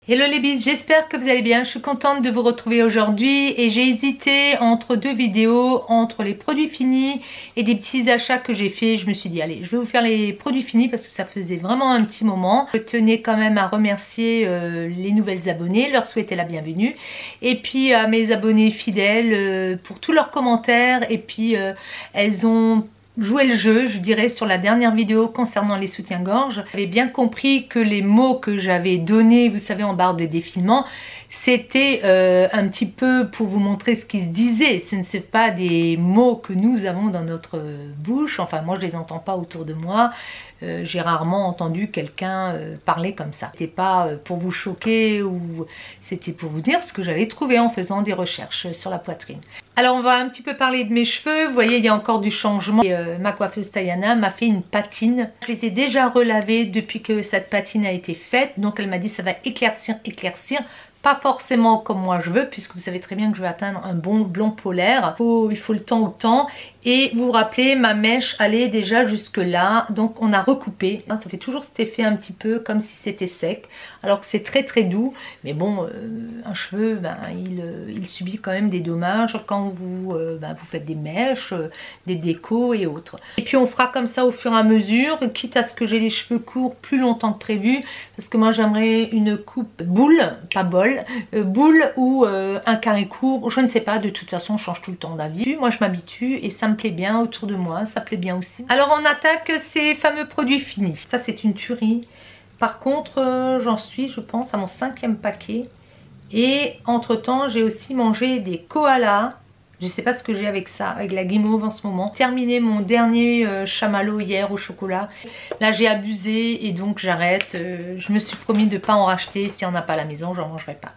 Hello les bis, j'espère que vous allez bien. Je suis contente de vous retrouver aujourd'hui et j'ai hésité entre deux vidéos, entre les produits finis et des petits achats que j'ai fait. Je me suis dit allez, je vais vous faire les produits finis parce que ça faisait vraiment un petit moment. Je tenais quand même à remercier les nouvelles abonnées, leur souhaiter la bienvenue et puis à mes abonnés fidèles pour tous leurs commentaires et puis elles ont jouer le jeu, je dirais, sur la dernière vidéo concernant les soutiens-gorge. J'avais bien compris que les mots que j'avais donnés, vous savez, en barre de défilement, c'était un petit peu pour vous montrer ce qui se disait. Ce ne sont pas des mots que nous avons dans notre bouche. Enfin, moi, je les entends pas autour de moi. J'ai rarement entendu quelqu'un parler comme ça. C'était pas pour vous choquer ou c'était pour vous dire ce que j'avais trouvé en faisant des recherches sur la poitrine. Alors on va un petit peu parler de mes cheveux. Vous voyez, il y a encore du changement. Et, ma coiffeuse Tayana m'a fait une patine. Je les ai déjà relavés depuis que cette patine a été faite. Donc elle m'a dit ça va éclaircir. Pas forcément comme moi je veux, puisque vous savez très bien que je veux atteindre un bon blond polaire. Il faut le temps au temps. Et vous vous rappelez, ma mèche allait déjà jusque là, donc on a recoupé. Ça fait toujours cet effet un petit peu comme si c'était sec, alors que c'est très doux. Mais bon, un cheveu, il subit quand même des dommages quand vous faites des mèches, des décos et autres. Et puis on fera comme ça au fur et à mesure, quitte à ce que j'ai les cheveux courts plus longtemps que prévu, parce que moi j'aimerais une coupe boule, pas bol, boule ou un carré court, je ne sais pas, de toute façon je change tout le temps d'avis. Moi je m'habitue et ça me plaît bien autour de moi, ça plaît bien aussi. Alors on attaque ces fameux produits finis. Ça c'est une tuerie. Par contre j'en suis, je pense, à mon 5e paquet. Et entre temps j'ai aussi mangé des koalas. Je ne sais pas ce que j'ai avec ça, avec la guimauve en ce moment. J'ai terminé mon dernier chamallow hier au chocolat. Là j'ai abusé et donc j'arrête. Je me suis promis de ne pas en racheter. S'il n'y en a pas à la maison, j'en mangerai pas.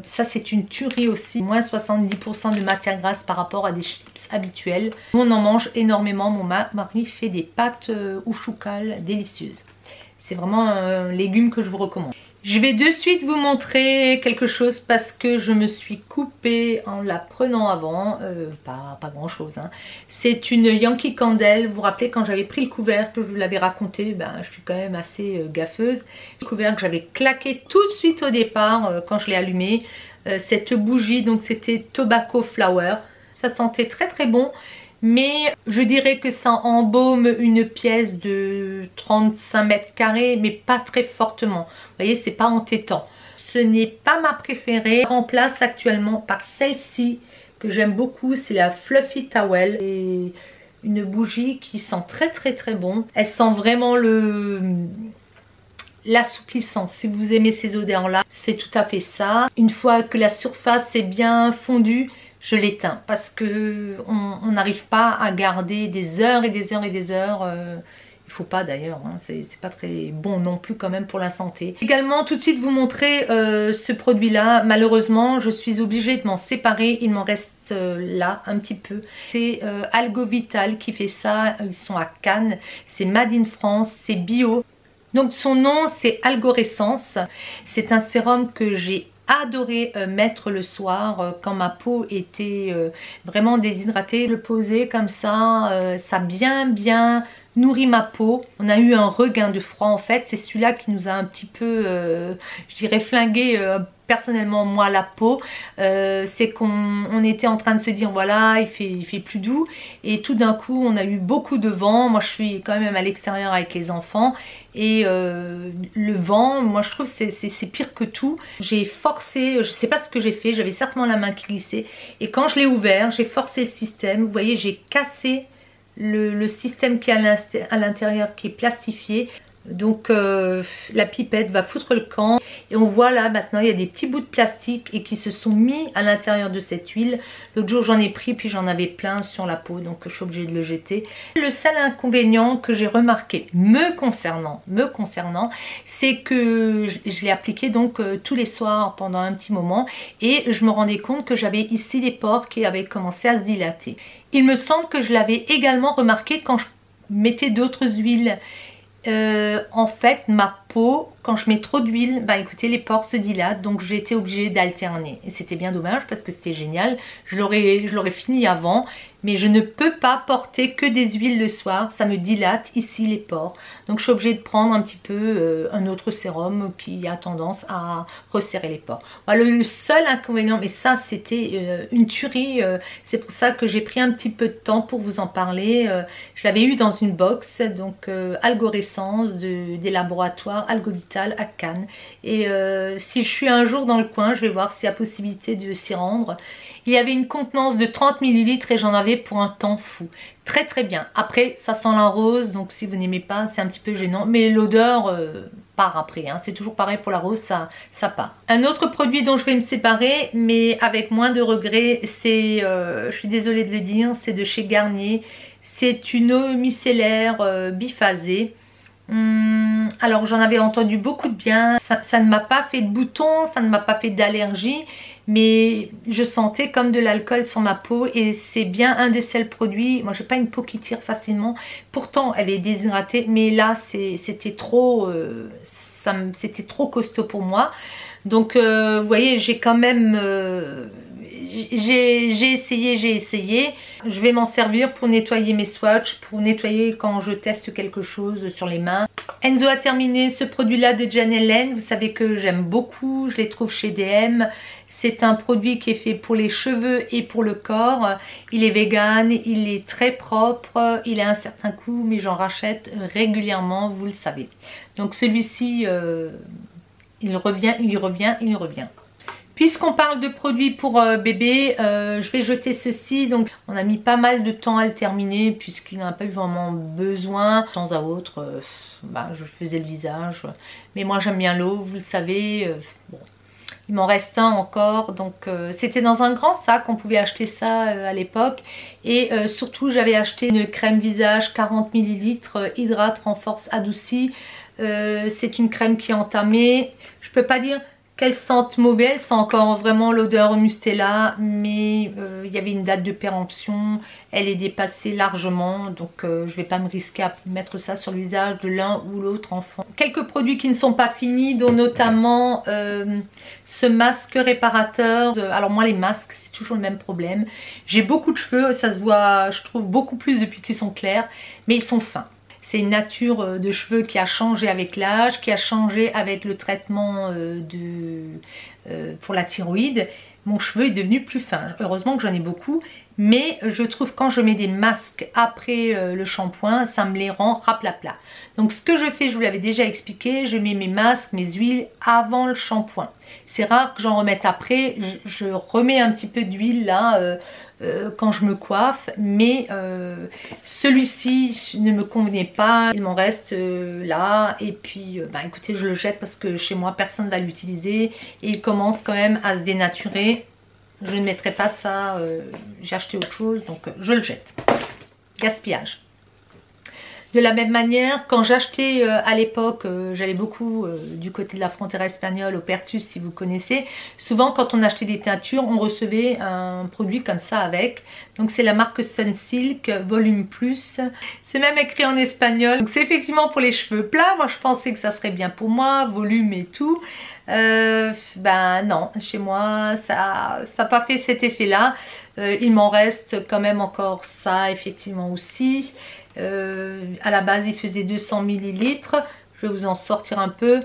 Ça c'est une tuerie aussi. Moins 70% de matière grasse par rapport à des chips habituels. On en mange énormément. Mon mari fait des pâtes au choucal délicieuses. C'est vraiment un légume que je vous recommande. Je vais de suite vous montrer quelque chose parce que je me suis coupée en la prenant avant, pas grand chose hein. C'est une Yankee Candle. Vous vous rappelez quand j'avais pris le couvercle, je vous l'avais raconté, je suis quand même assez gaffeuse. Le couvercle j'avais claqué tout de suite au départ quand je l'ai allumé. Cette bougie, donc c'était Tobacco Flower, ça sentait très bon. Mais je dirais que ça embaume une pièce de 35 mètres carrés, mais pas très fortement. Vous voyez, c'est pas entêtant. Ce n'est pas ma préférée. Je remplace actuellement par celle-ci que j'aime beaucoup. C'est la Fluffy Towel. Et une bougie qui sent très bon. Elle sent vraiment l'assouplissant. Si vous aimez ces odeurs-là, c'est tout à fait ça. Une fois que la surface est bien fondue, je l'éteins parce que on n'arrive pas à garder des heures et des heures. Il faut pas d'ailleurs, hein, c'est pas très bon non plus quand même pour la santé. Également tout de suite vous montrer ce produit là. Malheureusement je suis obligée de m'en séparer. Il m'en reste là un petit peu. C'est Algo Vital qui fait ça. Ils sont à Cannes. C'est Made in France. C'est bio. Donc son nom c'est Algorescence. C'est un sérum que j'ai adoré mettre le soir quand ma peau était vraiment déshydratée. Le poser comme ça, ça a bien nourri ma peau. On a eu un regain de froid en fait. C'est celui-là qui nous a un petit peu, je dirais, flingué personnellement moi la peau. C'est qu'on était en train de se dire voilà il fait plus doux et tout d'un coup on a eu beaucoup de vent. Moi je suis quand même à l'extérieur avec les enfants et le vent, moi je trouve c'est pire que tout. J'ai forcé, je sais pas ce que j'ai fait, j'avais certainement la main qui glissait et quand je l'ai ouvert j'ai forcé le système. Vous voyez, j'ai cassé le système qui est à l'intérieur qui est plastifié. Donc la pipette va foutre le camp et on voit là maintenant il y a des petits bouts de plastique et qui se sont mis à l'intérieur de cette huile. L'autre jour j'en ai pris puis j'en avais plein sur la peau, donc je suis obligée de le jeter. Le seul inconvénient que j'ai remarqué me concernant, c'est que je l'ai appliqué donc tous les soirs pendant un petit moment et je me rendais compte que j'avais ici les pores qui avaient commencé à se dilater. Il me semble que je l'avais également remarqué quand je mettais d'autres huiles. En fait ma peau, quand je mets trop d'huile, bah écoutez, les pores se dilatent, donc j'ai été obligée d'alterner. Et c'était bien dommage parce que c'était génial. Je l'aurais fini avant, mais je ne peux pas porter que des huiles le soir. Ça me dilate ici les pores. Donc je suis obligée de prendre un petit peu un autre sérum qui a tendance à resserrer les pores. Voilà, le seul inconvénient, mais ça c'était une tuerie. C'est pour ça que j'ai pris un petit peu de temps pour vous en parler. Je l'avais eu dans une box, donc Algorescence des laboratoires Algovital à Cannes. Et si je suis un jour dans le coin, je vais voir s'il y a possibilité de s'y rendre. Il y avait une contenance de 30 ml et j'en avais pour un temps fou. Très très bien. Après, ça sent la rose, donc si vous n'aimez pas, c'est un petit peu gênant. Mais l'odeur part après. Hein. C'est toujours pareil pour la rose, ça part. Un autre produit dont je vais me séparer, mais avec moins de regrets, c'est, je suis désolée de le dire, c'est de chez Garnier. C'est une eau micellaire biphasée. Alors j'en avais entendu beaucoup de bien. Ça ne m'a pas fait de boutons, ça ne m'a pas fait d'allergie. Mais je sentais comme de l'alcool sur ma peau et c'est bien un de ces produits. Moi j'ai pas une peau qui tire facilement, pourtant elle est déshydratée, mais là c'était trop costaud pour moi. Donc vous voyez, j'ai quand même j'ai essayé. Je vais m'en servir pour nettoyer mes swatchs, pour nettoyer quand je teste quelque chose sur les mains. Enzo a terminé ce produit là de Jane Ellen. Vous savez que j'aime beaucoup, je les trouve chez DM. C'est un produit qui est fait pour les cheveux et pour le corps. Il est vegan, il est très propre, il a un certain coût, mais j'en rachète régulièrement, vous le savez. Donc celui-ci, il revient. Puisqu'on parle de produits pour bébé, je vais jeter ceci. Donc on a mis pas mal de temps à le terminer puisqu'il n'en a pas eu vraiment besoin. De temps à autre, je faisais le visage. Mais moi j'aime bien l'eau, vous le savez. Bon. Il m'en reste un encore, donc c'était dans un grand sac, on pouvait acheter ça à l'époque. Et surtout j'avais acheté une crème visage 40 ml, hydrate, renforce, adouci. C'est une crème qui est entamée, je peux pas dire qu'elle sente mauvais, elle sent encore vraiment l'odeur mustela, mais il y avait une date de péremption, elle est dépassée largement, donc je vais pas me risquer à mettre ça sur le visage de l'un ou l'autre enfant. Quelques produits qui ne sont pas finis, dont notamment ce masque réparateur. Alors moi les masques, c'est toujours le même problème. J'ai beaucoup de cheveux, ça se voit, je trouve beaucoup plus depuis qu'ils sont clairs, mais ils sont fins. C'est une nature de cheveux qui a changé avec l'âge, qui a changé avec le traitement pour la thyroïde. Mon cheveu est devenu plus fin. Heureusement que j'en ai beaucoup, mais je trouve quand je mets des masques après le shampoing, ça me les rend raplapla. Donc ce que je fais, je vous l'avais déjà expliqué, je mets mes masques, mes huiles avant le shampoing. C'est rare que j'en remette après, je remets un petit peu d'huile là quand je me coiffe, mais celui-ci ne me convenait pas, il m'en reste là, et puis écoutez, je le jette parce que chez moi personne ne va l'utiliser et il commence quand même à se dénaturer. Je ne mettrai pas ça, j'ai acheté autre chose, donc je le jette. Gaspillage. De la même manière, quand j'achetais à l'époque, j'allais beaucoup du côté de la frontière espagnole, au Pertus si vous connaissez. Souvent quand on achetait des teintures, on recevait un produit comme ça avec. Donc c'est la marque Sunsilk Volume Plus. C'est même écrit en espagnol. Donc c'est effectivement pour les cheveux plats. Moi je pensais que ça serait bien pour moi, volume et tout. Non, chez moi ça n'a pas fait cet effet là. Il m'en reste quand même encore ça effectivement aussi. À la base il faisait 200 ml. Je vais vous en sortir un peu.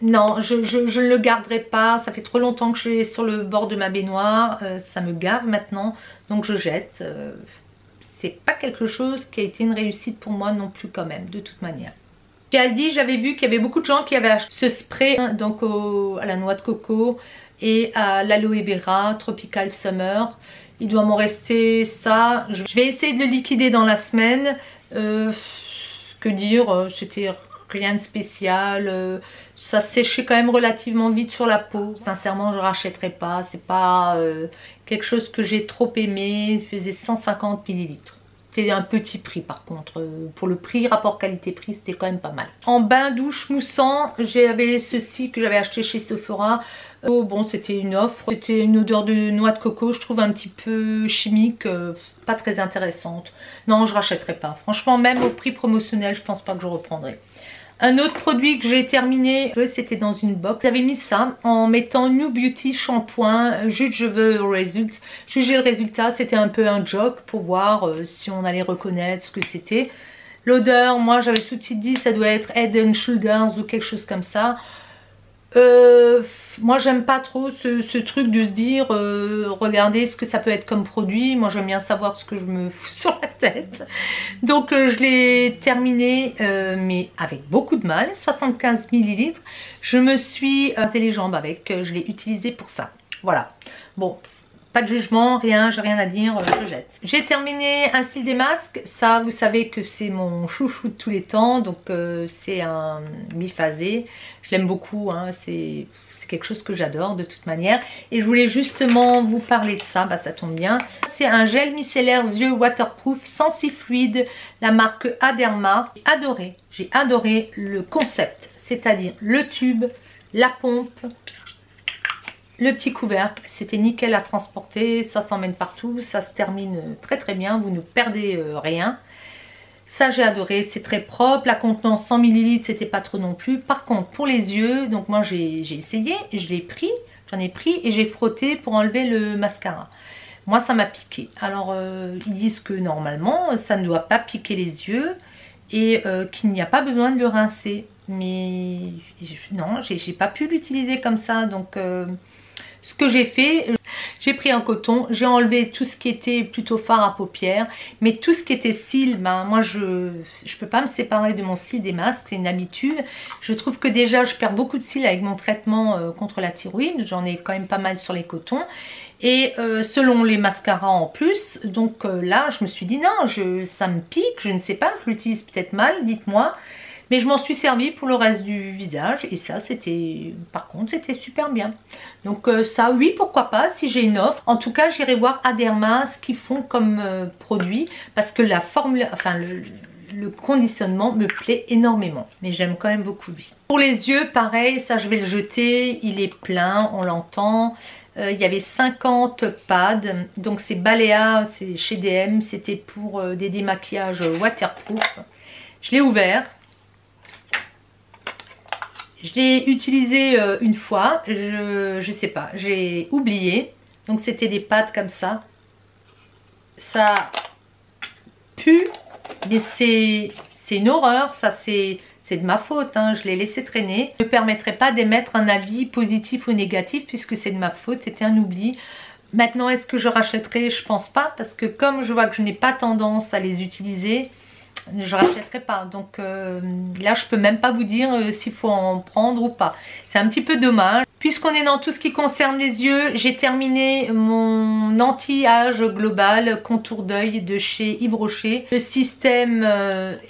Non, je ne le garderai pas. Ça fait trop longtemps que je l'ai sur le bord de ma baignoire. Ça me gave maintenant. Donc je jette. C'est pas quelque chose qui a été une réussite pour moi non plus quand même, de toute manière. Chez Aldi, j'avais vu qu'il y avait beaucoup de gens qui avaient acheté ce spray donc à la noix de coco et à l'aloe vera Tropical Summer. Il doit m'en rester ça. Je vais essayer de le liquider dans la semaine. Que dire, c'était rien de spécial. Ça séchait quand même relativement vite sur la peau. Sincèrement, je ne rachèterai pas. C'est pas quelque chose que j'ai trop aimé. Il faisait 150 ml. C'était un petit prix par contre. Pour le prix, rapport qualité-prix, c'était quand même pas mal. En bain douche moussant, j'avais ceci que j'avais acheté chez Sephora. Oh, bon, c'était une offre. C'était une odeur de noix de coco, je trouve un petit peu chimique, pas très intéressante. Non, je rachèterai pas. Franchement, même au prix promotionnel, je pense pas que je reprendrai. Un autre produit que j'ai terminé, c'était dans une box. J'avais mis ça en mettant New Beauty shampoing, jus de cheveux au résultat. Juger le résultat, c'était un peu un joke pour voir si on allait reconnaître ce que c'était. L'odeur, moi j'avais tout de suite dit ça doit être Head and Shoulders ou quelque chose comme ça. Moi j'aime pas trop ce truc de se dire regardez ce que ça peut être comme produit. Moi j'aime bien savoir ce que je me fous sur la tête. Donc je l'ai terminé mais avec beaucoup de mal, 75 ml. Je me suis rasé les jambes avec, je l'ai utilisé pour ça. Voilà, bon, pas de jugement, rien, j'ai rien à dire, je jette. J'ai terminé un cil des masques, ça vous savez que c'est mon chouchou de tous les temps, donc c'est un biphasé, je l'aime beaucoup, hein, c'est quelque chose que j'adore de toute manière. Et je voulais justement vous parler de ça, bah ça tombe bien. C'est un gel micellaire yeux waterproof Sensi-Fluid, la marque Aderma. J'ai adoré le concept, c'est-à-dire le tube, la pompe, le petit couvercle, c'était nickel à transporter, ça s'emmène partout, ça se termine très très bien, vous ne perdez rien. Ça j'ai adoré, c'est très propre, la contenance 100 ml c'était pas trop non plus. Par contre pour les yeux, donc moi j'ai essayé, j'en ai pris et j'ai frotté pour enlever le mascara. Moi ça m'a piqué, alors ils disent que normalement ça ne doit pas piquer les yeux et qu'il n'y a pas besoin de le rincer. Mais non, j'ai pas pu l'utiliser comme ça, donc... ce que j'ai fait, j'ai pris un coton, j'ai enlevé tout ce qui était plutôt fard à paupières, mais tout ce qui était cils, ben moi je peux pas me séparer de mon cil des masques, c'est une habitude. Je trouve que déjà je perds beaucoup de cils avec mon traitement contre la thyroïde, j'en ai quand même pas mal sur les cotons. Et selon les mascaras en plus, donc là je me suis dit non, ça me pique, je ne sais pas, je l'utilise peut-être mal, dites-moi. Mais je m'en suis servi pour le reste du visage et ça c'était, par contre c'était super bien. Donc ça oui pourquoi pas si j'ai une offre. En tout cas j'irai voir Aderma ce qu'ils font comme produit parce que la formule, enfin le conditionnement me plaît énormément. Mais j'aime quand même beaucoup lui. Pour les yeux pareil, ça je vais le jeter, il est plein, on l'entend. Il y avait 50 pads, donc c'est Balea, c'est chez DM, c'était pour des démaquillages waterproof. Je l'ai ouvert. Je l'ai utilisé une fois, je sais pas, j'ai oublié. Donc c'était des pâtes comme ça. Ça pue, mais c'est une horreur, ça c'est de ma faute, hein, je l'ai laissé traîner. Je ne me permettrai pas d'émettre un avis positif ou négatif puisque c'est de ma faute, c'était un oubli. Maintenant est-ce que je rachèterai? Je pense pas parce que comme je vois que je n'ai pas tendance à les utiliser, je rachèterai pas. Donc là je peux même pas vous dire s'il faut en prendre ou pas. C'est un petit peu dommage. Puisqu'on est dans tout ce qui concerne les yeux, j'ai terminé mon anti-âge global contour d'œil de chez Yves Rocher. Le système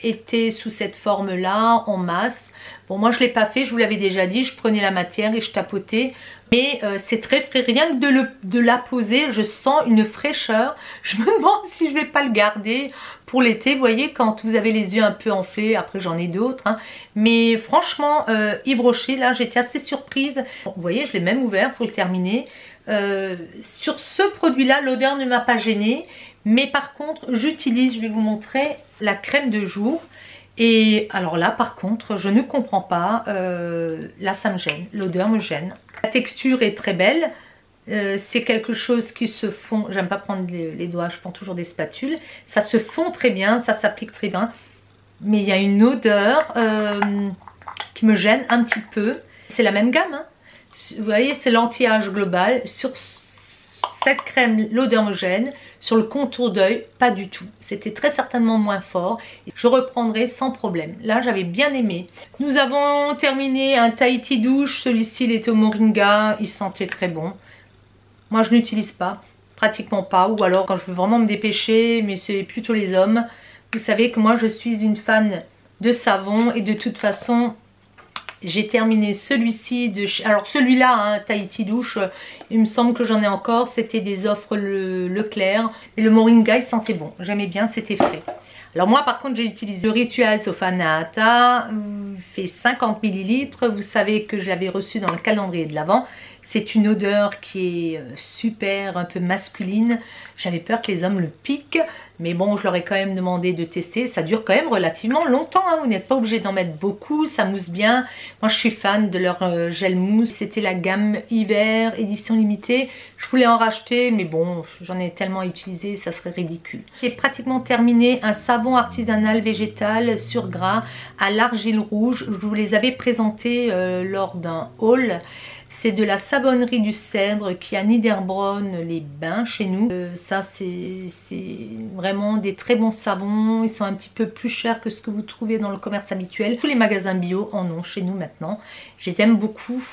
était sous cette forme là en masse. Bon moi je l'ai pas fait, je vous l'avais déjà dit, je prenais la matière et je tapotais. Mais c'est très frais, rien que de la poser, je sens une fraîcheur. Je me demande si je vais pas le garder pour l'été. Vous voyez, quand vous avez les yeux un peu enflés, après j'en ai d'autres. Hein. Mais franchement, Yves Rocher, là j'étais assez surprise. Bon, vous voyez, je l'ai même ouvert pour le terminer. Sur ce produit-là, l'odeur ne m'a pas gênée. Mais par contre, j'utilise, je vais vous montrer, la crème de jour. Et alors là par contre je ne comprends pas, là ça me gêne, l'odeur me gêne. La texture est très belle, c'est quelque chose qui se fond, j'aime pas prendre les doigts, je prends toujours des spatules. Ça se fond très bien, ça s'applique très bien. Mais il y a une odeur qui me gêne un petit peu. C'est la même gamme, hein. Vous voyez c'est l'anti-âge global. Sur cette crème l'odeur me gêne. Sur le contour d'œil, pas du tout. C'était très certainement moins fort. Je reprendrai sans problème. Là, j'avais bien aimé. Nous avons terminé un Tahiti douche. Celui-ci, il était au moringa. Il sentait très bon. Moi, je n'utilise pas. Pratiquement pas. Ou alors, quand je veux vraiment me dépêcher, mais c'est plutôt les hommes. Vous savez que moi, je suis une fan de savon. Et de toute façon... J'ai terminé celui-ci de chez... Alors celui-là, hein, Tahiti douche, il me semble que j'en ai encore. C'était des offres Leclerc. Et le moringa, il sentait bon. J'aimais bien, c'était frais. Alors moi, par contre, j'ai utilisé le Ritual Sofanata. Il fait 50 ml. Vous savez que je l'avais reçu dans le calendrier de l'Avent. C'est une odeur qui est super, un peu masculine. J'avais peur que les hommes le piquent. Mais bon, je leur ai quand même demandé de tester. Ça dure quand même relativement longtemps, hein. Vous n'êtes pas obligé d'en mettre beaucoup, ça mousse bien. Moi, je suis fan de leur gel mousse. C'était la gamme hiver, édition limitée. Je voulais en racheter, mais bon, j'en ai tellement utilisé, ça serait ridicule. J'ai pratiquement terminé un savon artisanal végétal sur gras à l'argile rouge. Je vous les avais présentés lors d'un haul. C'est de la savonnerie du Cèdre qui a Niederbronn les bains chez nous. Ça c'est vraiment des très bons savons. Ils sont un petit peu plus chers que ce que vous trouvez dans le commerce habituel. Tous les magasins bio en ont chez nous maintenant. Je les aime beaucoup.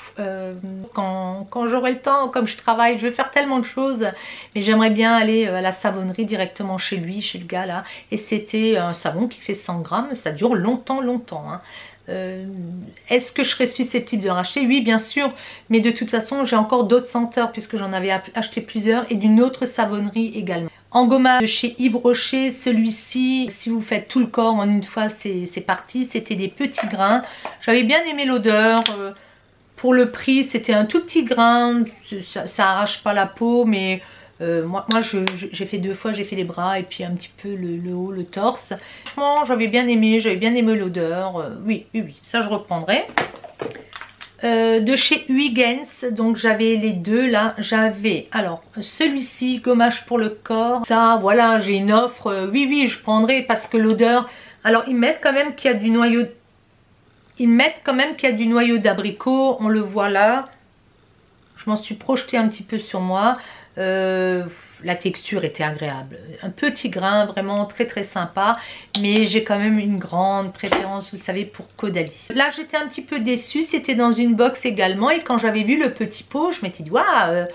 Quand j'aurai le temps, comme je travaille, je vais faire tellement de choses. Mais j'aimerais bien aller à la savonnerie directement chez lui, chez le gars là. Et c'était un savon qui fait 100 grammes. Ça dure longtemps, hein. Est-ce que je serais susceptible de racheter? Oui, bien sûr, mais de toute façon j'ai encore d'autres senteurs puisque j'en avais acheté plusieurs et d'une autre savonnerie également. En gommage de chez Yves Rocher, celui-ci, si vous faites tout le corps en une fois, c'est parti. C'était des petits grains. J'avais bien aimé l'odeur. Pour le prix, c'était un tout petit grain. Ça arrache pas la peau, mais moi j'ai fait 2 fois, j'ai fait les bras et puis un petit peu le haut, le torse. Franchement, j'avais bien aimé l'odeur. Oui, ça je reprendrai. De chez Huygens, donc j'avais les deux là. J'avais alors celui-ci, gommage pour le corps. Ça, voilà, j'ai une offre. Oui, je prendrai parce que l'odeur. Alors ils mettent quand même qu'il y a du noyau. D'abricot. On le voit là. Je m'en suis projetée un petit peu sur moi. La texture était agréable, un petit grain vraiment très sympa, mais j'ai quand même une grande préférence, vous le savez, pour Caudalie. Là j'étais un petit peu déçue, c'était dans une box également, et quand j'avais vu le petit pot, je m'étais dit waouh,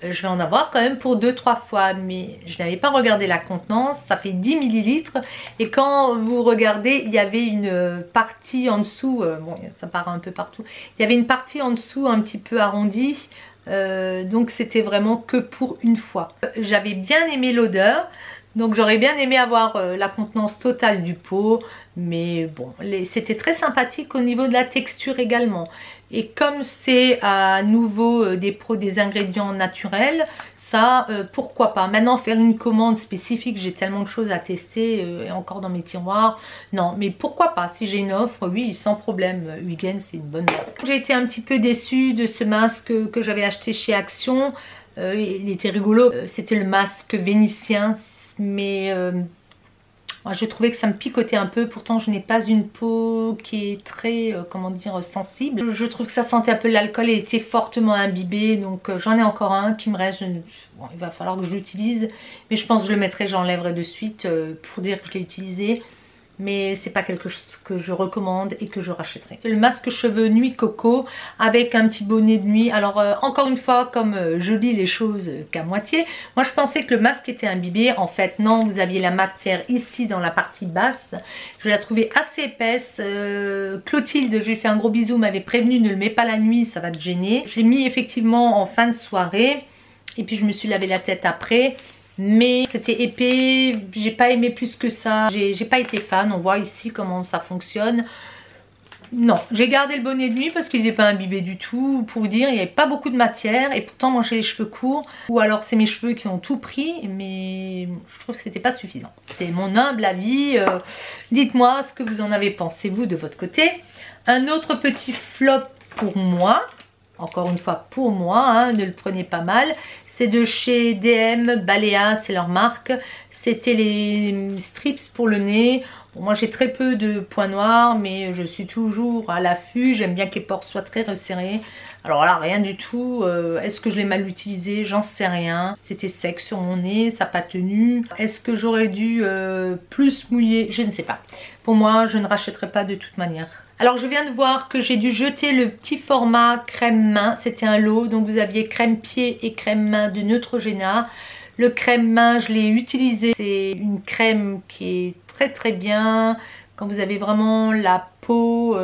je vais en avoir quand même pour 2-3 fois, mais je n'avais pas regardé la contenance. Ça fait 10 ml et quand vous regardez, il y avait une partie en dessous, bon ça part un peu partout, il y avait une partie en dessous un petit peu arrondie. Donc c'était vraiment que pour une fois. J'avais bien aimé l'odeur, donc j'aurais bien aimé avoir la contenance totale du pot, mais bon, c'était très sympathique au niveau de la texture également. Et comme c'est à nouveau des ingrédients naturels, ça pourquoi pas. Maintenant faire une commande spécifique, j'ai tellement de choses à tester et encore dans mes tiroirs. Non, mais pourquoi pas, si j'ai une offre, oui, sans problème. Huygens, c'est une bonne offre. J'ai été un petit peu déçue de ce masque que j'avais acheté chez Action. Il était rigolo. C'était le masque vénitien, mais moi, je trouvais que ça me picotait un peu. Pourtant je n'ai pas une peau qui est très comment dire, sensible. Je trouve que ça sentait un peu l'alcool et était fortement imbibé. Donc j'en ai encore un qui me reste. Bon, il va falloir que je l'utilise, mais je pense que je le mettrai, j'enlèverai de suite pour dire que je l'ai utilisé. Mais c'est pas quelque chose que je recommande et que je rachèterai. C'est le masque cheveux nuit coco avec un petit bonnet de nuit. Alors encore une fois, comme je lis les choses qu'à moitié, moi je pensais que le masque était imbibé. En fait non, vous aviez la matière ici dans la partie basse. Je la trouvais assez épaisse. Clotilde, je lui ai fait un gros bisou, m'avait prévenu ne le mets pas la nuit, ça va te gêner. Je l'ai mis effectivement en fin de soirée et puis je me suis lavé la tête après. Mais c'était épais, j'ai pas aimé plus que ça, j'ai pas été fan. On voit ici comment ça fonctionne. Non, j'ai gardé le bonnet de nuit parce qu'il n'est pas imbibé du tout. Pour vous dire, il n'y avait pas beaucoup de matière et pourtant moi j'ai les cheveux courts. Ou alors c'est mes cheveux qui ont tout pris, mais je trouve que c'était pas suffisant. C'est mon humble avis. Dites-moi ce que vous en avez pensé vous de votre côté. Un autre petit flop pour moi. Encore une fois pour moi, hein, ne le prenez pas mal. C'est de chez DM, Balea, c'est leur marque. C'était les strips pour le nez. Bon, moi j'ai très peu de points noirs, mais je suis toujours à l'affût. J'aime bien que les pores soient très resserrés. Alors là, rien du tout. Est-ce que je l'ai mal utilisé? J'en sais rien. C'était sec sur mon nez, ça n'a pas tenu. Est-ce que j'aurais dû plus mouiller? Je ne sais pas. Pour moi, je ne rachèterai pas de toute manière. Alors je viens de voir que j'ai dû jeter le petit format crème main. C'était un lot, donc vous aviez crème pied et crème main de Neutrogena. Le crème main, je l'ai utilisé. C'est une crème qui est très bien. Quand vous avez vraiment la peau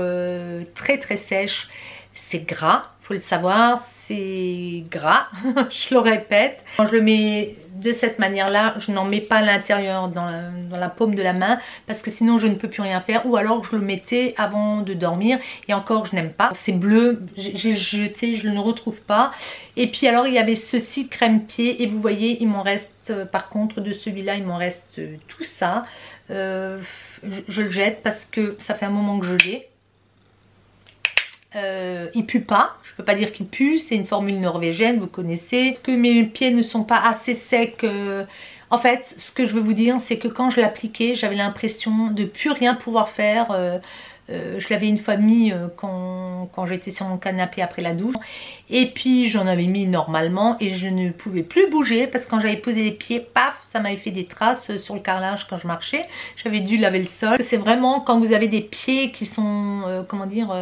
très sèche. C'est gras, faut le savoir, c'est gras, je le répète. Quand je le mets de cette manière-là, je n'en mets pas à l'intérieur dans la paume de la main parce que sinon je ne peux plus rien faire, ou alors je le mettais avant de dormir et encore je n'aime pas. C'est bleu, j'ai jeté, je ne le retrouve pas. Et puis alors il y avait ceci crème-pied et vous voyez il m'en reste, par contre de celui-là il m'en reste tout ça. Je le jette parce que ça fait un moment que je l'ai. Il pue pas, je peux pas dire qu'il pue, c'est une formule norvégienne, vous connaissez. Est-ce que mes pieds ne sont pas assez secs? En fait, ce que je veux vous dire, c'est que quand je l'appliquais, j'avais l'impression de plus rien pouvoir faire. Je l'avais une fois mis quand j'étais sur mon canapé après la douche. Et puis j'en avais mis normalement et je ne pouvais plus bouger parce que quand j'avais posé les pieds, paf, ça m'avait fait des traces sur le carrelage quand je marchais. J'avais dû laver le sol. C'est vraiment quand vous avez des pieds qui sont, comment dire,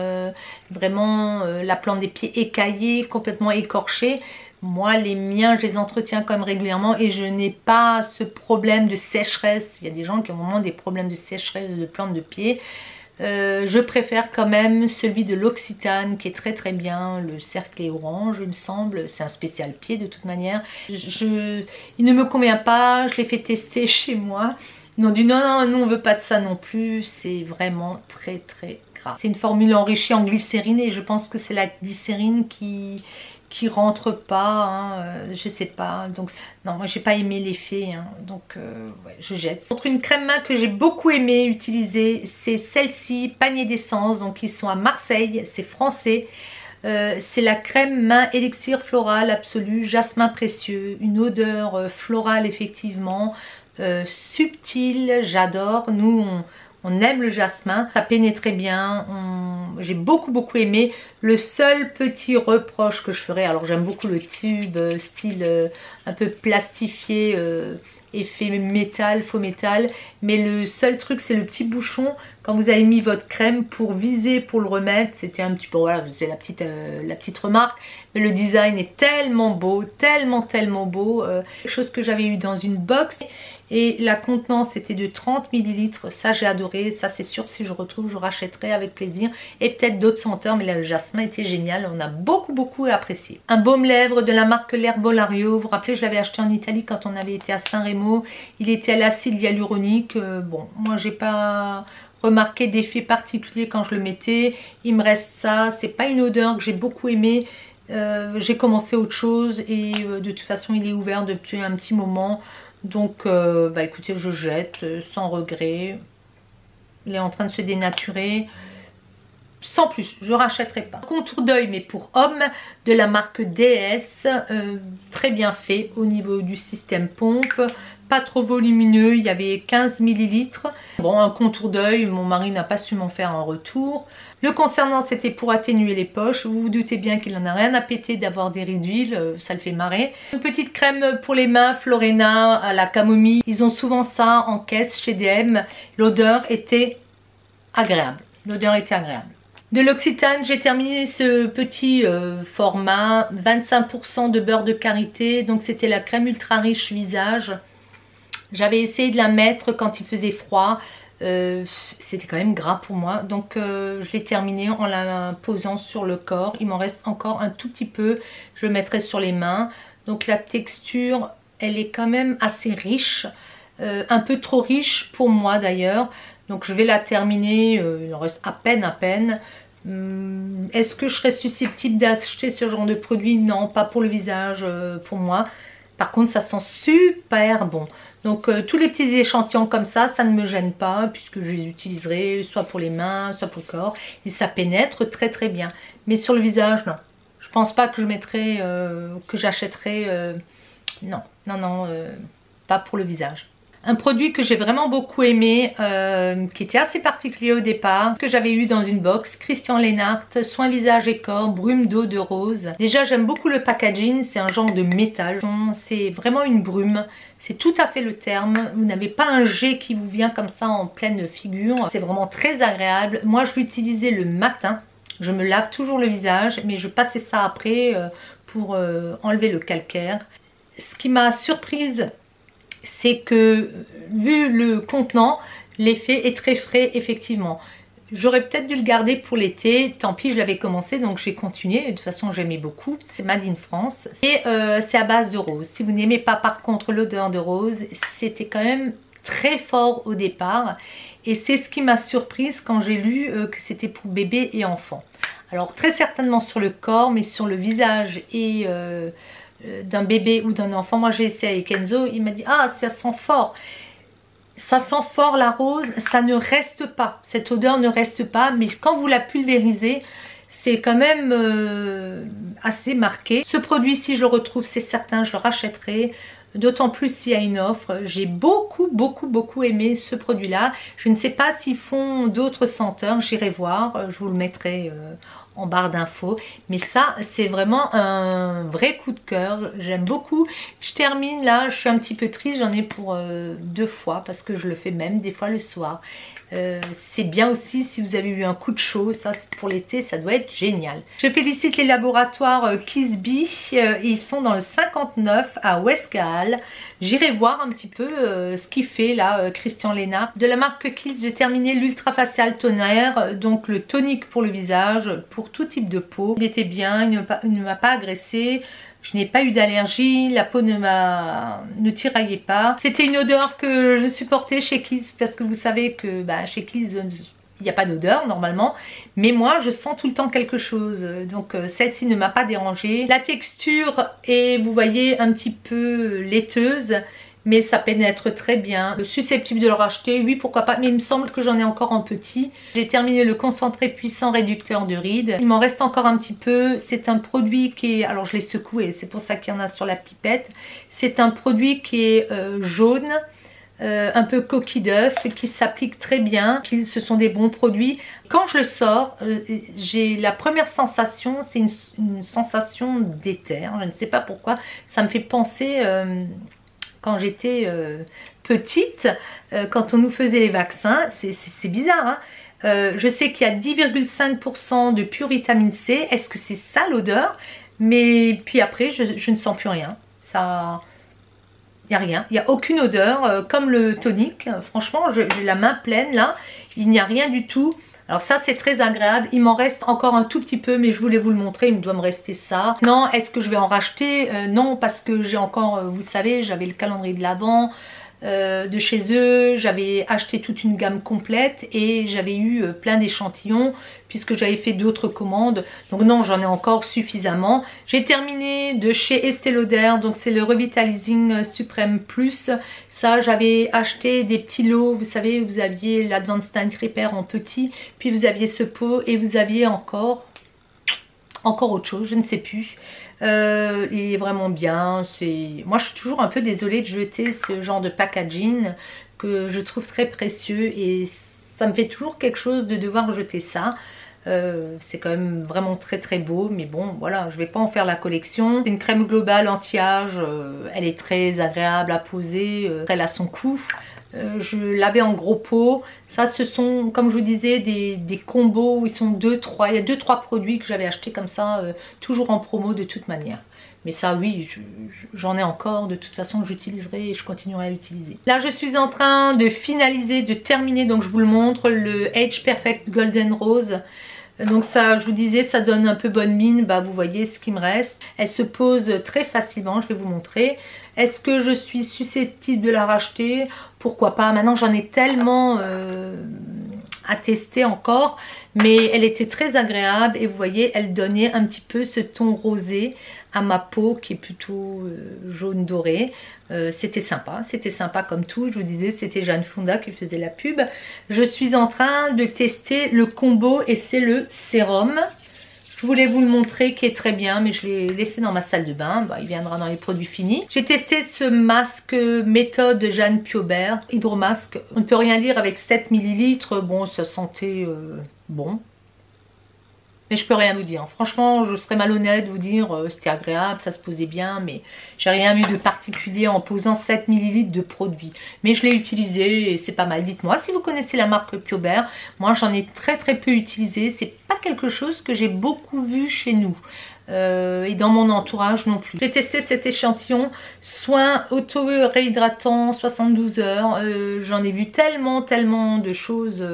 vraiment la plante des pieds écaillée, complètement écorchée. Moi, les miens, je les entretiens quand même régulièrement et je n'ai pas ce problème de sécheresse. Il y a des gens qui ont vraiment des problèmes de sécheresse de plantes de pieds. Je préfère quand même celui de l'Occitane qui est très très bien, le cerclé orange il me semble, c'est un spécial pied de toute manière. Il ne me convient pas, je l'ai fait tester chez moi. Ils m'ont dit non, non, nous on veut pas de ça non plus, c'est vraiment très très gras. C'est une formule enrichie en glycérine et je pense que c'est la glycérine qui rentre pas, hein, je sais pas. Donc non, moi j'ai pas aimé l'effet, hein, donc ouais, je jette. Entre une crème main que j'ai beaucoup aimé utiliser, c'est celle-ci, Panier d'essence. Donc ils sont à Marseille, c'est français. C'est la crème main élixir floral absolu, jasmin précieux, une odeur florale effectivement, subtile, j'adore. Nous on aime le jasmin, ça pénétrait bien, j'ai beaucoup aimé. Le seul petit reproche que je ferais, alors j'aime beaucoup le tube style un peu plastifié, effet métal, faux métal, mais le seul truc c'est le petit bouchon. Quand vous avez mis votre crème pour viser, pour le remettre, c'était un petit peu, voilà, c'est la petite remarque, mais le design est tellement beau, tellement beau, quelque chose que j'avais eu dans une box. Et la contenance était de 30 ml, ça j'ai adoré, ça c'est sûr si je retrouve je rachèterai avec plaisir. Et peut-être d'autres senteurs, mais là, le jasmin était génial, on a beaucoup apprécié. Un baume lèvres de la marque L'Herbolario, vous vous rappelez je l'avais acheté en Italie quand on avait été à Saint-Rémy, il était à l'acide hyaluronique, bon moi j'ai pas remarqué d'effet particulier quand je le mettais, il me reste ça, c'est pas une odeur que j'ai beaucoup aimée. J'ai commencé autre chose et de toute façon il est ouvert depuis un petit moment. Donc bah écoutez, je jette sans regret. Il est en train de se dénaturer. Sans plus, je rachèterai pas. Contour d'œil mais pour homme de la marque DS, très bien fait au niveau du système pompe, pas trop volumineux, il y avait 15 ml. Bon, un contour d'œil, mon mari n'a pas su m'en faire un retour. Le concernant, c'était pour atténuer les poches. Vous vous doutez bien qu'il n'en a rien à péter d'avoir des rides d'huile, ça le fait marrer. Une petite crème pour les mains, Florena à la camomille. Ils ont souvent ça en caisse chez DM. L'odeur était agréable. L'odeur était agréable. De l'Occitane, j'ai terminé ce petit format, 25% de beurre de karité. Donc c'était la crème ultra riche visage. J'avais essayé de la mettre quand il faisait froid. C'était quand même gras pour moi. Donc je l'ai terminé en la posant sur le corps. Il m'en reste encore un tout petit peu. Je le mettrai sur les mains. Donc la texture, elle est quand même assez riche. Un peu trop riche pour moi d'ailleurs. Donc je vais la terminer. Il en reste à peine. Est-ce que je serais susceptible d'acheter ce genre de produit? Non, pas pour le visage pour moi. Par contre ça sent super bon. Donc tous les petits échantillons comme ça ne me gêne pas puisque je les utiliserai soit pour les mains, soit pour le corps. Et ça pénètre très bien. Mais sur le visage, non. Je pense pas que je mettrai, que j'achèterai. Non, pas pour le visage. Un produit que j'ai vraiment beaucoup aimé, qui était assez particulier au départ, que j'avais eu dans une box, Christian Leinart, soin visage et corps, brume d'eau de rose. Déjà j'aime beaucoup le packaging, c'est un genre de métal, c'est vraiment une brume, c'est tout à fait le terme. Vous n'avez pas un jet qui vous vient comme ça en pleine figure, c'est vraiment très agréable. Moi je l'utilisais le matin, je me lave toujours le visage, mais je passais ça après pour enlever le calcaire. Ce qui m'a surprise, c'est que vu le contenant, l'effet est très frais effectivement. J'aurais peut-être dû le garder pour l'été, tant pis, je l'avais commencé, donc j'ai continué. De toute façon, j'aimais beaucoup. C'est Made in France. Et c'est à base de rose. Si vous n'aimez pas par contre l'odeur de rose, c'était quand même très fort au départ. Et c'est ce qui m'a surprise quand j'ai lu que c'était pour bébé et enfant. Alors très certainement sur le corps, mais sur le visage et d'un bébé ou d'un enfant. Moi j'ai essayé avec Enzo, il m'a dit ah ça sent fort. Ça sent fort la rose, ça ne reste pas, cette odeur ne reste pas, mais quand vous la pulvérisez, c'est quand même assez marqué. Ce produit, si je le retrouve, c'est certain, je le rachèterai, d'autant plus s'il y a une offre. J'ai beaucoup aimé ce produit-là. Je ne sais pas s'ils font d'autres senteurs, j'irai voir, je vous le mettrai en barre d'infos, mais ça c'est vraiment un vrai coup de cœur, j'aime beaucoup. Je termine là, je suis un petit peu triste, j'en ai pour 2 fois parce que je le fais même des fois le soir. C'est bien aussi si vous avez eu un coup de chaud, ça pour l'été ça doit être génial. Je félicite les laboratoires Kisby, ils sont dans le 59 à Westgall. J'irai voir un petit peu ce qu'il fait là Christian Lena. De la marque Kiehl's, j'ai terminé l'Ultra Facial Toner, donc le tonique pour le visage, pour tout type de peau. Il était bien, il ne m'a pas agressé. Je n'ai pas eu d'allergie, la peau ne tiraillait pas. C'était une odeur que je supportais chez Kiehl's parce que vous savez que chez Kiehl's il n'y a pas d'odeur normalement, mais moi je sens tout le temps quelque chose, donc celle-ci ne m'a pas dérangée. La texture est, vous voyez, un petit peu laiteuse, mais ça pénètre très bien. Susceptible de le racheter, oui pourquoi pas, mais il me semble que j'en ai encore en petit. J'ai terminé le concentré puissant réducteur de rides, il m'en reste encore un petit peu. C'est un produit qui est, alors je l'ai secoué, c'est pour ça qu'il y en a sur la pipette. C'est un produit qui est jaune, un peu coquille d'œuf, qui s'applique très bien, ce sont des bons produits. Quand je le sors, j'ai la première sensation, c'est une sensation d'éther, je ne sais pas pourquoi, ça me fait penser quand j'étais petite, quand on nous faisait les vaccins, c'est bizarre hein. Je sais qu'il y a 10,5% de pure vitamine C, est-ce que c'est ça l'odeur? Mais puis après je ne sens plus rien, ça... Il n'y a rien, il n'y a aucune odeur, comme le tonique. Franchement, j'ai la main pleine là, il n'y a rien du tout. Alors ça c'est très agréable, il m'en reste encore un tout petit peu mais je voulais vous le montrer, il me doit me rester ça. Non, est-ce que je vais en racheter? Non, parce que j'ai encore, vous le savez, j'avais le calendrier de l'Avent de chez eux, j'avais acheté toute une gamme complète et j'avais eu plein d'échantillons puisque j'avais fait d'autres commandes, donc non, j'en ai encore suffisamment. J'ai terminé de chez Estée Lauder, donc c'est le Revitalizing Supreme Plus. Ça j'avais acheté des petits lots, vous savez, vous aviez l'Advanced Night Repair en petit, puis vous aviez ce pot et vous aviez encore autre chose, je ne sais plus. Il est vraiment bien. Moi je suis toujours un peu désolée de jeter ce genre de packaging que je trouve très précieux et ça me fait toujours quelque chose de devoir jeter ça. C'est quand même vraiment très beau, mais bon voilà, je vais pas en faire la collection. C'est une crème globale anti-âge, elle est très agréable à poser, elle a son coût. Je l'avais en gros pot. Ça ce sont, comme je vous disais, des combos où ils sont 2-3, il y a 2-3 produits que j'avais acheté comme ça, toujours en promo de toute manière. Mais ça oui, j'en ai encore de toute façon que j'utiliserai et je continuerai à l'utiliser. Là je suis en train de finaliser, de terminer, donc je vous le montre, le Age Perfect Golden Rose. Donc ça, je vous disais, ça donne un peu bonne mine, vous voyez ce qui me reste. Elle se pose très facilement, je vais vous montrer. Est-ce que je suis susceptible de la racheter? Pourquoi pas? Maintenant j'en ai tellement à tester encore, mais elle était très agréable et vous voyez, elle donnait un petit peu ce ton rosé à ma peau qui est plutôt jaune doré. C'était sympa comme tout. Je vous disais, c'était Jeanne Fonda qui faisait la pub. Je suis en train de tester le combo et c'est le sérum. Je voulais vous le montrer qui est très bien, mais je l'ai laissé dans ma salle de bain. Il viendra dans les produits finis. J'ai testé ce masque méthode Jeanne Piaubert, hydromasque. On ne peut rien dire avec 7 ml. Bon, ça sentait bon. Mais je peux rien vous dire. Franchement, je serais malhonnête de vous dire c'était agréable, ça se posait bien, mais j'ai rien vu de particulier en posant 7 ml de produit. Mais je l'ai utilisé et c'est pas mal. Dites-moi si vous connaissez la marque Piaubert. Moi, j'en ai très peu utilisé. C'est pas quelque chose que j'ai beaucoup vu chez nous. Et dans mon entourage non plus. J'ai testé cet échantillon soin auto-réhydratant 72 heures. J'en ai vu tellement de choses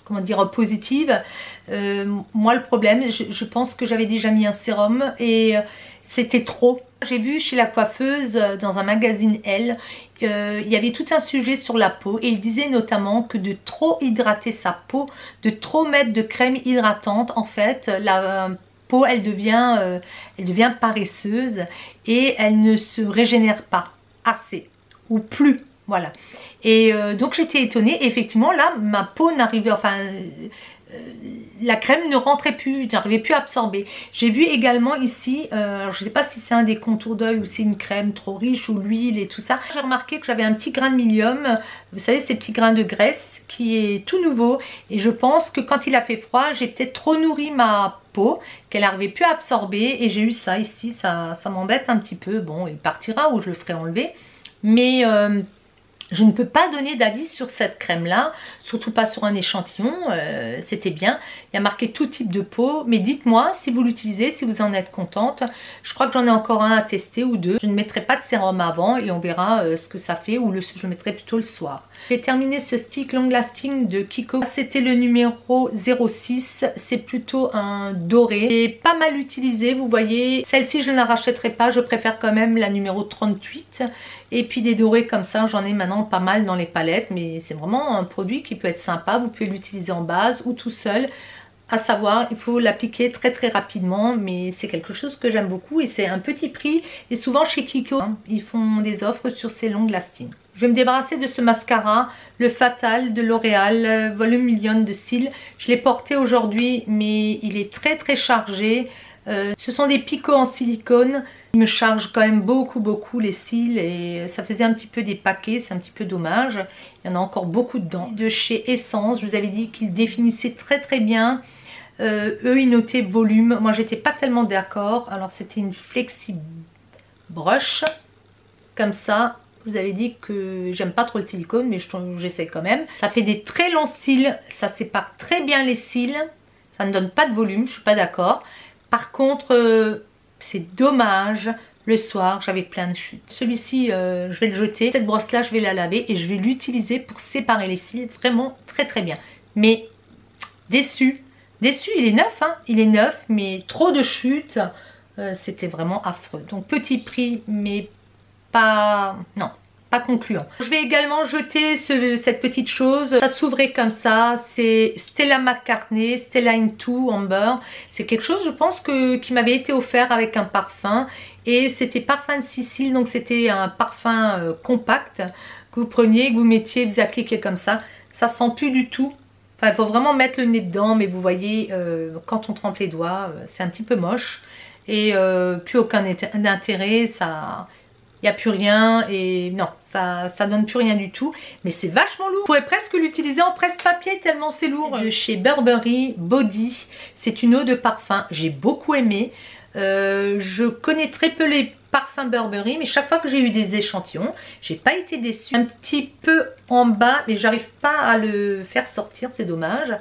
comment dire, positive. Moi, le problème, je pense que j'avais déjà mis un sérum et c'était trop. J'ai vu chez la coiffeuse dans un magazine Elle, il y avait tout un sujet sur la peau et il disait notamment que de trop hydrater sa peau, de trop mettre de crème hydratante, en fait, la peau elle devient paresseuse et elle ne se régénère pas assez ou plus. Voilà. Et donc j'étais étonnée. Et effectivement, là, ma peau n'arrivait, enfin, la crème ne rentrait plus, n'arrivait plus à absorber. J'ai vu également ici, je ne sais pas si c'est un des contours d'œil ou c'est une crème trop riche ou l'huile et tout ça. J'ai remarqué que j'avais un petit grain de milium, vous savez, ces petits grains de graisse qui est tout nouveau. Et je pense que quand il a fait froid, j'ai peut-être trop nourri ma peau, qu'elle n'arrivait plus à absorber. Et j'ai eu ça ici, ça m'embête un petit peu. Bon, il partira ou je le ferai enlever. Mais je ne peux pas donner d'avis sur cette crème là, surtout pas sur un échantillon, c'était bien. Il y a marqué tout type de peau, mais dites-moi si vous l'utilisez, si vous en êtes contente. Je crois que j'en ai encore un à tester ou deux. Je ne mettrai pas de sérum avant et on verra ce que ça fait, ou je mettrai plutôt le soir. J'ai terminé ce stick long lasting de Kiko, c'était le numéro 06, c'est plutôt un doré. Et pas mal utilisé, vous voyez. Celle-ci je ne la rachèterai pas, je préfère quand même la numéro 38. Et puis des dorés comme ça, j'en ai maintenant pas mal dans les palettes, mais c'est vraiment un produit qui peut être sympa. Vous pouvez l'utiliser en base ou tout seul. À savoir, il faut l'appliquer très très rapidement, mais c'est quelque chose que j'aime beaucoup et c'est un petit prix. Et souvent chez Kiko, ils font des offres sur ces long lasting. Je vais me débarrasser de ce mascara, le Fatal de L'Oréal, volume million de cils. Je l'ai porté aujourd'hui, mais il est très très chargé. Ce sont des picots en silicone. Il me charge quand même beaucoup les cils et ça faisait un petit peu des paquets, c'est un petit peu dommage. Il y en a encore beaucoup dedans. De chez Essence, je vous avais dit qu'ils définissaient très très bien. Eux ils notaient volume, moi j'étais pas tellement d'accord. Alors c'était une flexi brush comme ça. Je vous avais dit que j'aime pas trop le silicone, mais j'essaie quand même. Ça fait des très longs cils, ça sépare très bien les cils. Ça ne donne pas de volume, je suis pas d'accord. Par contre, c'est dommage. Le soir, j'avais plein de chutes. Celui-ci, je vais le jeter. Cette brosse-là, je vais la laver et je vais l'utiliser pour séparer les cils. Vraiment très très bien. Mais déçu. Déçu, il est neuf, hein. Il est neuf, mais trop de chutes. C'était vraiment affreux. Donc petit prix, mais pas... non. Pas concluant. Je vais également jeter cette petite chose. Ça s'ouvrait comme ça. C'est Stella McCartney, Stella Into Amber. C'est quelque chose, je pense, qui m'avait été offert avec un parfum. Et c'était parfum de Sicile. Donc c'était un parfum compact que vous preniez, que vous mettiez, vous appliquiez comme ça. Ça sent plus du tout. Enfin, il faut vraiment mettre le nez dedans. Mais vous voyez, quand on trempe les doigts, c'est un petit peu moche. Et plus aucun intérêt. Ça... il n'y a plus rien et non, ça donne plus rien du tout. Mais c'est vachement lourd. Vous pourrez presque l'utiliser en presse-papier tellement c'est lourd. De chez Burberry Body. C'est une eau de parfum. J'ai beaucoup aimé. Je connais très peu les parfums Burberry. Mais chaque fois que j'ai eu des échantillons, j'ai pas été déçue. Un petit peu en bas, mais j'arrive pas à le faire sortir. C'est dommage.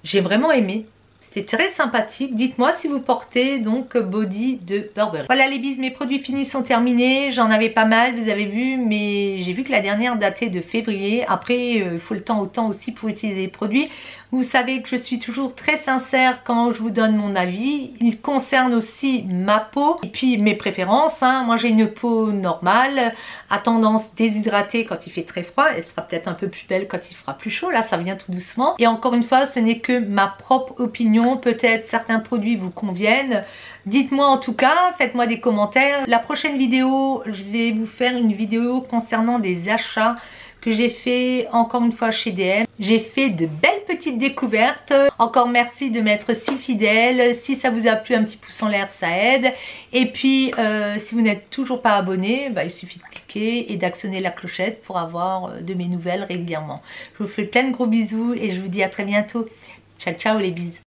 J'ai vraiment aimé. C'est très sympathique. Dites-moi si vous portez donc Body de Burberry. Voilà les bises, mes produits finis sont terminés. J'en avais pas mal, vous avez vu, mais j'ai vu que la dernière datait de février. Après, il faut le temps au temps aussi pour utiliser les produits. Vous savez que je suis toujours très sincère quand je vous donne mon avis. Il concerne aussi ma peau et puis mes préférences. Hein. Moi j'ai une peau normale, à tendance déshydratée quand il fait très froid. Elle sera peut-être un peu plus belle quand il fera plus chaud. Là ça vient tout doucement. Et encore une fois, ce n'est que ma propre opinion. Peut-être certains produits vous conviennent. Dites-moi en tout cas, faites-moi des commentaires. La prochaine vidéo, je vais vous faire une vidéo concernant des achats que j'ai fait encore une fois chez DM. J'ai fait de belles petites découvertes. Encore merci de m'être si fidèle. Si ça vous a plu, un petit pouce en l'air, ça aide. Et puis, si vous n'êtes toujours pas abonné, il suffit de cliquer et d'actionner la clochette pour avoir de mes nouvelles régulièrement. Je vous fais plein de gros bisous et je vous dis à très bientôt. Ciao, ciao les bises.